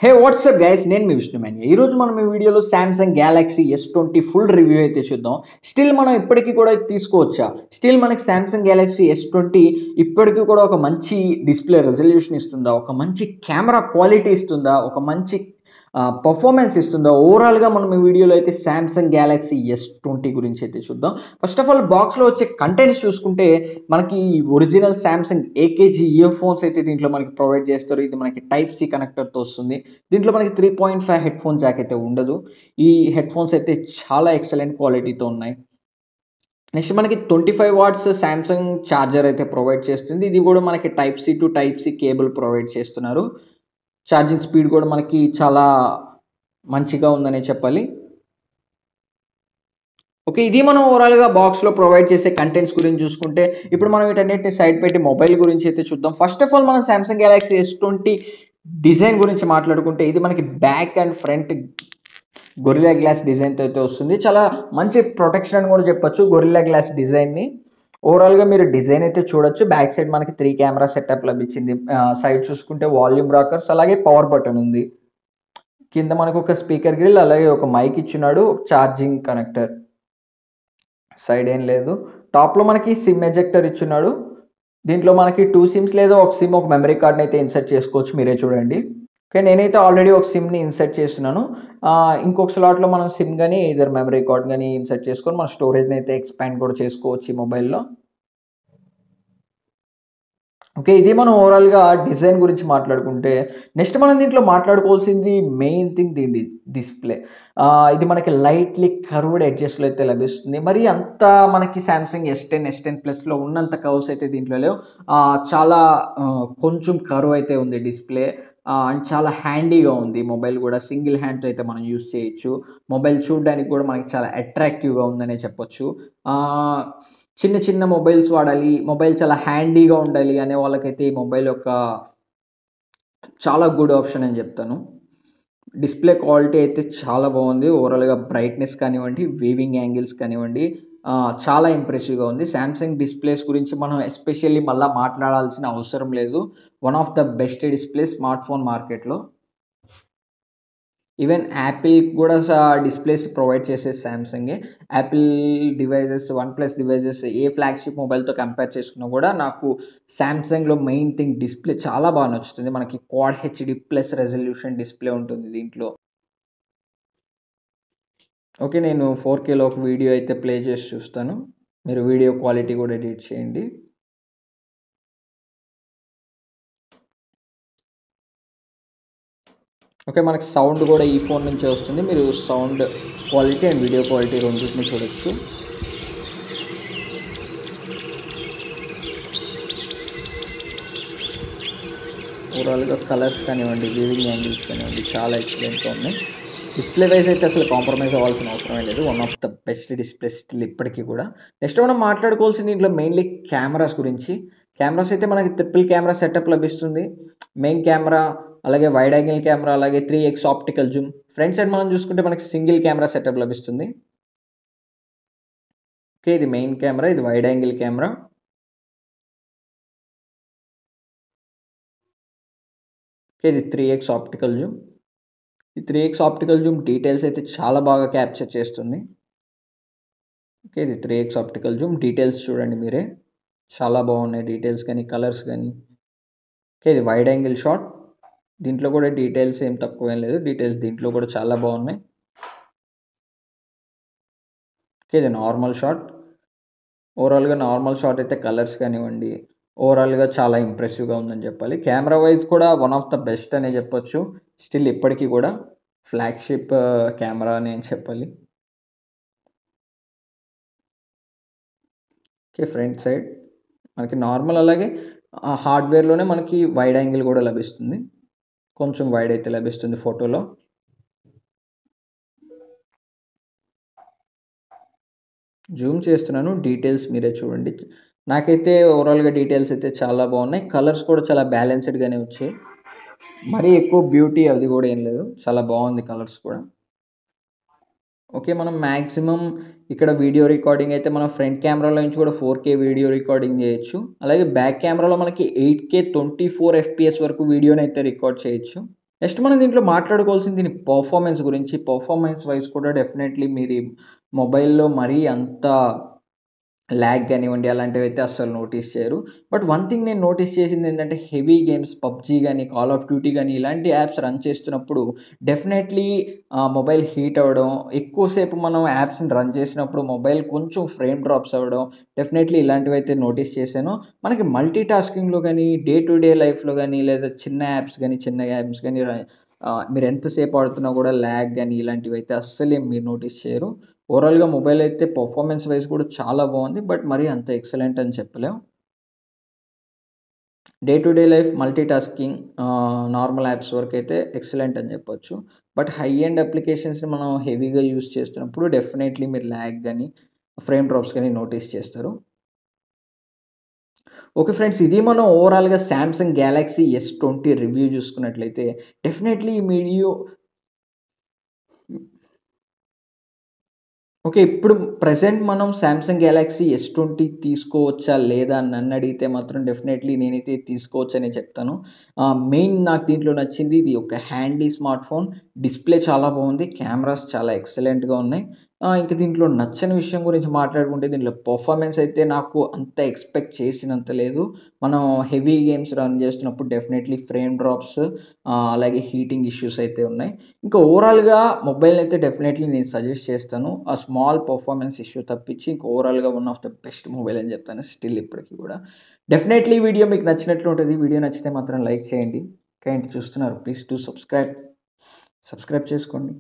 హే WhatsApp guys, నేను మీ విష్ణుమాన్య. ఈరోజు మనం ఈ వీడియోలో Samsung Galaxy S20 full review అయితే చూద్దాం. స్టిల్ మనం ఇప్పటికీ కూడా తీసుకోవచ్చా? స్టిల్ మనకి సామ్సంగ్ గ్యాలక్సీ S20 ఇప్పటికీ కూడా ఒక మంచి డిస్ప్లే రెజల్యూషన్ ఇస్తుందా? ఒక మంచి కెమెరా క్వాలిటీ ఇస్తుందా? ఒక మంచి పర్ఫార్మెన్స్ ఇస్తుందా? ఓవరాల్గా మనం ఈ వీడియోలో అయితే సామ్సంగ్ గ్యాలక్సీ S20 గురించి అయితే చూద్దాం. ఫస్ట్ ఆఫ్ ఆల్ బాక్స్లో వచ్చే కంటెంట్స్ చూసుకుంటే మనకి original Samsung AKG ear phones అయితే దీంట్లో మనకి ప్రొవైడ్ చేస్తారు. ఇది మనకి టైప్ సి కనెక్టర్తో వస్తుంది. దీంట్లో మనకి 3.5 హెడ్ ఫోన్ జాక్ అయితే ఉండదు. ఈ హెడ్ ఫోన్స్ అయితే చాలా ఎక్సలెంట్ క్వాలిటీతో ఉన్నాయి. నెక్స్ట్ మనకి 25 వాట్స్ సామ్సంగ్ ఛార్జర్ అయితే ప్రొవైడ్ చేస్తుంది. ఇది కూడా మనకి type C to type C cable provide చేస్తున్నారు. ఛార్జింగ్ స్పీడ్ కూడా మనకి చాలా మంచిగా ఉందనే చెప్పాలి. ఓకే, ఇది మనం ఓవరాల్గా బాక్స్లో ప్రొవైడ్ చేసే కంటెంట్స్ గురించి చూసుకుంటే ఇప్పుడు మనం వీటన్నిటిని సైడ్ పెట్టి మొబైల్ గురించి అయితే చూద్దాం. ఫస్ట్ ఆఫ్ ఆల్ మనం సామ్సంగ్ గ్యాలక్సీ S20 డిజైన్ గురించి మాట్లాడుకుంటే ఇది మనకి back and front Gorilla Glass డిజైన్తో అయితే వస్తుంది. చాలా మంచి ప్రొటెక్షన్ అని కూడా చెప్పొచ్చు గొరిల్లా గ్లాస్ డిజైన్ని. ఓవరాల్గా మీరు డిజైన్ అయితే చూడొచ్చు. బ్యాక్ సైడ్ మనకి 3 కెమెరా సెటప్ లభించింది. సైడ్ చూసుకుంటే వాల్యూమ్ రాకర్స్, అలాగే పవర్ బటన్ ఉంది. కింద మనకు ఒక స్పీకర్ గ్రిల్, అలాగే ఒక మైక్ ఇచ్చినాడు, ఒక ఛార్జింగ్ కనెక్టర్. సైడ్ ఏం లేదు. టాప్లో మనకి సిమ్ ఎజెక్టర్ ఇచ్చున్నాడు. దీంట్లో మనకి 2 సిమ్స్ లేదా ఒక సిమ్, ఒక మెమరీ కార్డ్ని అయితే ఇన్సర్ట్ చేసుకోవచ్చు. మీరే చూడండి. ఓకే, నేనైతే ఆల్రెడీ ఒక సిమ్ని ఇన్సర్ట్ చేస్తున్నాను. ఇంకొక స్లాట్లో మనం సిమ్ కానీ ఇద్దరు మెమరీ కార్డ్ కానీ ఇన్సర్ట్ చేసుకొని మన స్టోరేజ్ని అయితే ఎక్స్పాండ్ కూడా చేసుకోవచ్చు ఈ మొబైల్లో. ఓకే, ఇది మనం ఓవరాల్గా డిజైన్ గురించి మాట్లాడుకుంటే నెక్స్ట్ మనం దీంట్లో మాట్లాడుకోవాల్సింది మెయిన్ థింగ్ దీని డిస్ప్లే. ఇది మనకి లైట్లీ కర్వ్డ్ ఎడ్జెస్లో అయితే లభిస్తుంది. మరి అంత మనకి సామ్సంగ్ S10 ప్లస్లో ఉన్నంత కర్వ్స్ అయితే దీంట్లో లేవు. చాలా కొంచెం కర్వ్ అయితే ఉంది డిస్ప్లే. అండ్ చాలా హ్యాండీగా ఉంది మొబైల్ కూడా. సింగిల్ హ్యాండ్తో అయితే మనం యూస్ చేయొచ్చు. మొబైల్ చూడడానికి కూడా మనకి చాలా అట్రాక్టివ్గా ఉందనే చెప్పొచ్చు. చిన్న చిన్న మొబైల్స్ వాడాలి, మొబైల్ చాలా హ్యాండీగా ఉండాలి అనే వాళ్ళకైతే ఈ మొబైల్ యొక్క చాలా గుడ్ ఆప్షన్ అని చెప్తాను. డిస్ప్లే క్వాలిటీ అయితే చాలా బాగుంది. ఓవరాల్గా బ్రైట్నెస్ కానివ్వండి, వేవింగ్ యాంగిల్స్ కానివ్వండి, చాలా ఇంప్రెసివ్గా ఉంది. సామ్సంగ్ డిస్ప్లేస్ గురించి మనం ఎస్పెషల్లీ మళ్ళీ మాట్లాడాల్సిన అవసరం లేదు. One of the best display smartphone మార్కెట్లో. ఈవెన్ యాపిల్ కూడా డిస్ప్లేస్ ప్రొవైడ్ చేసేది సామ్సంగే. యాపిల్ డివైజెస్, వన్‌ప్లస్ డివైజెస్ ఏ ఫ్లాగ్షిప్ మొబైల్తో కంపేర్ చేసుకున్నా కూడా నాకు సామ్సంగ్లో మెయిన్ థింగ్ డిస్ప్లే చాలా బాగా నచ్చుతుంది. మనకి quad HD plus resolution display ఉంటుంది దీంట్లో. ఓకే, నేను 4Kలో ఒక వీడియో అయితే ప్లే చేసి చూస్తాను. మీరు వీడియో క్వాలిటీ కూడా ఎడిట్ చేయండి. ఓకే, మనకి సౌండ్ కూడా ఈ ఫోన్ నుంచే వస్తుంది. మీరు sound quality and video quality రెండింటిని చూడొచ్చు. ఓవరాల్గా కలర్స్ కానివ్వండి, వీవింగ్ యాంగిల్స్ కానివ్వండి, చాలా ఎక్సలెంట్గా ఉన్నాయి. డిస్ప్లే వైజ్ అయితే అసలు కాంప్రమైజ్ అవ్వాల్సిన అవసరమే లేదు. One of the best display still ఇప్పటికీ కూడా. నెక్స్ట్ మనం మాట్లాడుకోవాల్సింది దీంట్లో మెయిన్లీ కెమెరాస్ గురించి. కెమెరాస్ అయితే మనకి ట్రిపుల్ కెమెరా సెటప్ లభిస్తుంది. మెయిన్ కెమెరా, అలాగే వైడ్ యాంగిల్ కెమెరా, అలాగే 3x optical Zoom. Front side మనం చూసుకుంటే మనకి సింగిల్ కెమెరా సెటప్ లభిస్తుంది. ఓకే, ఇది మెయిన్ కెమెరా, ఇది వైడ్ యాంగిల్ కెమెరా. ఓకే, ఇది 3x ఆప్టికల్ జూమ్. ఈ 3x ఆప్టికల్ జూమ్ డీటెయిల్స్ అయితే చాలా బాగా క్యాప్చర్ చేస్తుంది. ఓకే, ఇది 3x ఆప్టికల్ జూమ్. డీటెయిల్స్ చూడండి మీరే, చాలా బాగున్నాయి డీటెయిల్స్ కానీ, కలర్స్ కానీ. ఓకే, ఇది వైడ్ యాంగిల్ షాట్. దీంట్లో కూడా డీటెయిల్స్ ఏం తక్కువేం లేదు. డీటెయిల్స్ దీంట్లో కూడా చాలా బాగున్నాయి. ఓకే, ఇది నార్మల్ షాట్. ఓవరాల్గా నార్మల్ షాట్ అయితే కలర్స్ కానివ్వండి, ఓవరాల్గా చాలా ఇంప్రెసివ్గా ఉందని చెప్పాలి. కెమెరా వైజ్ కూడా వన్ ఆఫ్ ద బెస్ట్ అనే చెప్పొచ్చు. స్టిల్ ఇప్పటికీ కూడా ఫ్లాగ్షిప్ కెమెరా అని చెప్పాలి. ఓకే, ఫ్రంట్ సైడ్ మనకి నార్మల్, అలాగే హార్డ్వేర్లోనే మనకి వైడ్ యాంగిల్ కూడా లభిస్తుంది. కొంచెం వైడ్ అయితే లభిస్తుంది ఫోటోలో. జూమ్ చేస్తున్నాను, డీటెయిల్స్ మీరే చూడండి. నాకైతే ఓవరాల్గా డీటెయిల్స్ అయితే చాలా బాగున్నాయి. కలర్స్ కూడా చాలా బ్యాలెన్స్డ్గానే వచ్చాయి. మరీ ఎక్కువ బ్యూటీ అది కూడా ఏం లేదు. చాలా బాగుంది కలర్స్ కూడా. ఓకే, మనం మ్యాక్సిమం ఇక్కడ వీడియో రికార్డింగ్ అయితే మనం ఫ్రంట్ కెమెరాలో నుంచి కూడా 4K వీడియో రికార్డింగ్ చేయొచ్చు. అలాగే బ్యాక్ కెమెరాలో మనకి 8K 24 FPS వరకు వీడియోని అయితే రికార్డ్ చేయొచ్చు. నెక్స్ట్ మనం దీంట్లో మాట్లాడుకోవాల్సింది దీని పర్ఫార్మెన్స్ గురించి. పర్ఫార్మెన్స్ వైస్ కూడా డెఫినైట్‌లీ మీరు మొబైల్‌లో మరీ అంత ల్యాగ్ గానివ్వండి, అలాంటివైతే అస్సలు నోటీస్ చేయరు. బట్ వన్ థింగ్ నేను నోటీస్ చేసిందేంటంటే, హెవీ గేమ్స్ పబ్‌జీ గాని, కాల్ ఆఫ్ డ్యూటీ గాని, ఇలాంటి యాప్స్ రన్ చేస్తున్నప్పుడు డెఫినైట్‌లీ మొబైల్ హీట్ అవ్వడం, ఎక్కువ సేపు మనం యాప్స్‌ని రన్ చేసినప్పుడు మొబైల్ కొంచెం ఫ్రేమ్ డ్రాప్స్ అవ్వడం, డెఫినైట్‌లీ ఇలాంటివైతే నోటీస్ చేశాను. మనకి మల్టీ టాస్కింగ్‌లో గాని, డే టు డే లైఫ్‌లో గాని, లేదా చిన్న యాప్స్ గాని, చిన్న గేమ్స్ గాని మీరు ఎంతసేపు ఆడుతున్నా కూడా ల్యాగ్ గాని, ఇలాంటివైతే అస్సలేం మీరు నోటీస్ చేయరు. ఓవరాల్‌గా మొబైల్ అయితే పర్ఫార్మెన్స్ వైస్ కూడా చాలా బావుంది. బట్ మరీ అంత ఎక్సలెంట్ అని చెప్పలేం. Day to day life multi tasking normal apps వరకైతే ఎక్సలెంట్ అని చెప్పొచ్చు. బట్ హై ఎండ్ అప్లికేషన్స్‌ని మనం హెవీగా యూజ్ చేస్తున్నప్పుడు డెఫినైట్‌లీ మీరు ల్యాగ్ గాని, ఫ్రేమ్ డ్రాప్స్ గాని నోటీస్ చేస్తారు. ఓకే ఫ్రెండ్స్, ఇది మనం ఓవరాల్‌గా సామ్సంగ్ గ్యాలక్సీ S20 రివ్యూ చూసుకున్నట్లయితే డెఫినైట్‌లీ ఈ వీడియో ఓకే. ఇప్పుడు ప్రెజెంట్ మనం సామ్సంగ్ గ్యాలక్సీ S20 తీసుకోవచ్చా? లేదా? అని నన్నడిగితే మాత్రం డెఫినైట్‌లీ నేనైతే తీసుకోవచ్చనే చెప్తాను. మెయిన్ నాకు దీంట్లో నచ్చింది ఇది ఒక హ్యాండీ స్మార్ట్ ఫోన్. డిస్‌ప్లే చాలా బావుంది. కెమెరాస్ చాలా ఎక్సలెంట్‌గా ఉన్నాయి. ఇంక దీంట్లో నచ్చని విషయం గురించి మాట్లాడుకుంటే దీంట్లో పర్ఫార్మెన్స్ అయితే నాకు అంత ఎక్స్‌పెక్ట్ చేసినంత లేదు. మనం హెవీ గేమ్స్ రన్ చేస్తున్నప్పుడు డెఫినైట్‌లీ ఫ్రేమ్ డ్రాప్స్ అలాగే హీటింగ్ ఇష్యూస్ అయితే ఉన్నాయి. ఇంకా ఓవరాల్‌గా మొబైల్‌నయితే డెఫినైట్‌లీ నేను సజెస్ట్ చేస్తాను. ఆ స్మాల్ పర్ఫార్మెన్స్ ఇష్యూ తప్పించి ఇంకా ఓవరాల్‌గా one of the best mobile అని చెప్తాను స్టిల్ ఇప్పటికి గూడా. డెఫినైట్‌లీ ఈ వీడియో మీకు నచ్చినట్లు ఉంటది. వీడియో నచ్చితే మాత్రం లైక్ చేయండి. ఇంకా ఏంటి చూస్తున్నారు ప్లీజ్ డూ సబ్స్క్రైబ్. సబ్స్క్రైబ్ చేసుకోండి.